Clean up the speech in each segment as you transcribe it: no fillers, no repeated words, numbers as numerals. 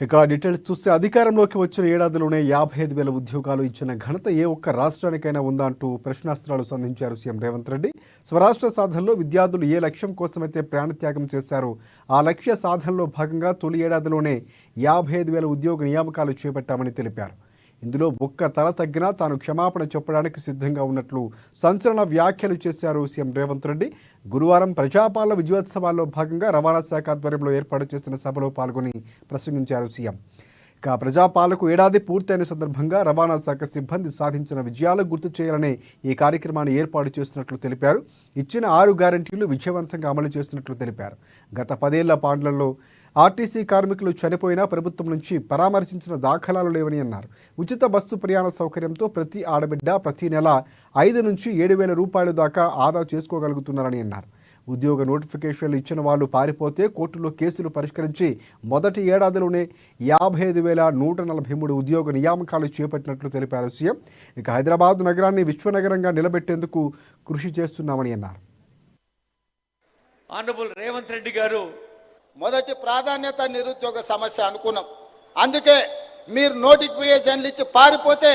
ఇక డీటెయిల్స్ చూస్తే అధికారంలోకి వచ్చిన ఏడాదిలోనే 55,000 ఉద్యోగాలు ఇచ్చిన ఘనత ఏ ఒక్క రాష్ట్రానికైనా ఉందా అంటూ ప్రశ్నాస్త్రాలు సంధించారు సీఎం రేవంత్ రెడ్డి. స్వరాష్ట్ర సాధనలో విద్యార్థులు ఏ లక్ష్యం కోసమైతే ప్రాణత్యాగం చేశారో ఆ లక్ష్య సాధనలో భాగంగా తొలి ఏడాదిలోనే 55,000 ఉద్యోగ నియామకాలు చేపట్టామని తెలిపారు. ఇందులో ఒక్క తల తగ్గినా తాను క్షమాపణ చెప్పడానికి సిద్ధంగా ఉన్నట్లు సంచలన వ్యాఖ్యలు చేశారు సీఎం రేవంత్ రెడ్డి. గురువారం ప్రజాపాలన విజయోత్సవాల్లో భాగంగా రవాణా శాఖ ఆధ్వర్యంలో ఏర్పాటు చేసిన సభలో పాల్గొని ప్రసంగించారు సీఎం. ఇక ప్రజాపాలనకు ఏడాది పూర్తయిన సందర్భంగా రవాణా శాఖ సిబ్బంది సాధించిన విజయాలు గుర్తు చేయాలనే ఈ కార్యక్రమాన్ని ఏర్పాటు చేస్తున్నట్లు తెలిపారు. ఇచ్చిన 6 గ్యారెంటీలు విజయవంతంగా అమలు చేస్తున్నట్లు తెలిపారు. గత 10 ఏళ్ల పాలనలో ఆర్టీసీ కార్మికులు చనిపోయినా ప్రభుత్వం నుంచి పరామర్శించిన దాఖలాలు లేవని అన్నారు. ఉచిత బస్సు ప్రయాణ సౌకర్యంతో ప్రతి ఆడబిడ్డ ప్రతి నెల 5 నుంచి 7,000 రూపాయల దాకా ఆదా చేసుకోగలుగుతున్నారని అన్నారు. ఉద్యోగ నోటిఫికేషన్లు ఇచ్చిన వాళ్ళు పారిపోతే కోర్టులో కేసులు పరిష్కరించి మొదటి ఏడాదిలోనే 55,143 ఉద్యోగ నియామకాలు చేపట్టినట్లు తెలిపారు సీఎం. ఇక హైదరాబాద్ నగరాన్ని విశ్వనగరంగా నిలబెట్టేందుకు కృషి చేస్తున్నామని అన్నారు. ఆనరబుల్ రేవంత్ రెడ్డి గారు మొదటి ప్రాధాన్యత నిరుద్యోగ సమస్య అనుకున్నాం. అందుకే మీరు నోటిఫికేషన్లు ఇచ్చి పారిపోతే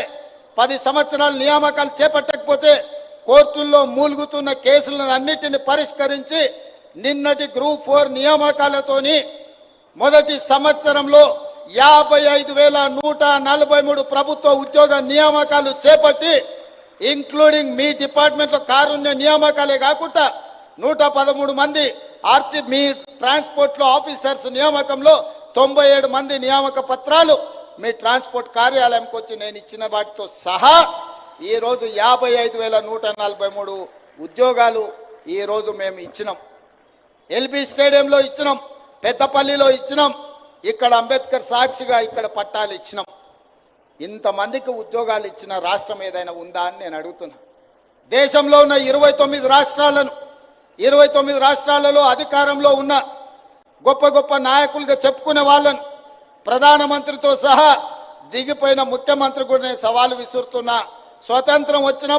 10 సంవత్సరాల నియామకాలు చేపట్టకపోతే కోర్టుల్లో మూలుగుతున్న కేసులను అన్నిటిని పరిష్కరించి నిన్నటి గ్రూప్ 4 నియామకాలతోని మొదటి సంవత్సరంలో 55,143 ప్రభుత్వ ఉద్యోగ నియామకాలు చేపట్టి ఇంక్లూడింగ్ మీ డిపార్ట్మెంట్లో కారుణ్య నియామకాలే కాకుండా 113 మంది మీ ట్రాన్స్పోర్ట్లో ఆఫీసర్స్ నియామకంలో 97 మంది నియామక పత్రాలు మీ ట్రాన్స్పోర్ట్ కార్యాలయంకి వచ్చి నేను ఇచ్చిన వాటితో సహా ఈరోజు 55,143 ఉద్యోగాలు ఈరోజు మేము ఇచ్చినాం. ఎల్బీ స్టేడియంలో ఇచ్చినాం, పెద్దపల్లిలో ఇచ్చినాం, ఇక్కడ అంబేద్కర్ సాక్షిగా ఇక్కడ పట్టాలు ఇచ్చినాం. ఇంతమందికి ఉద్యోగాలు ఇచ్చిన రాష్ట్రం ఏదైనా ఉందా అని నేను అడుగుతున్నా. దేశంలో ఉన్న 29 రాష్ట్రాలలో అధికారంలో ఉన్న గొప్ప గొప్ప నాయకులుగా చెప్పుకునే వాళ్ళను ప్రధానమంత్రితో సహా దిగిపోయిన ముఖ్యమంత్రి కూడా నేను సవాలు విసురుతున్నా. స్వతంత్రం వచ్చిన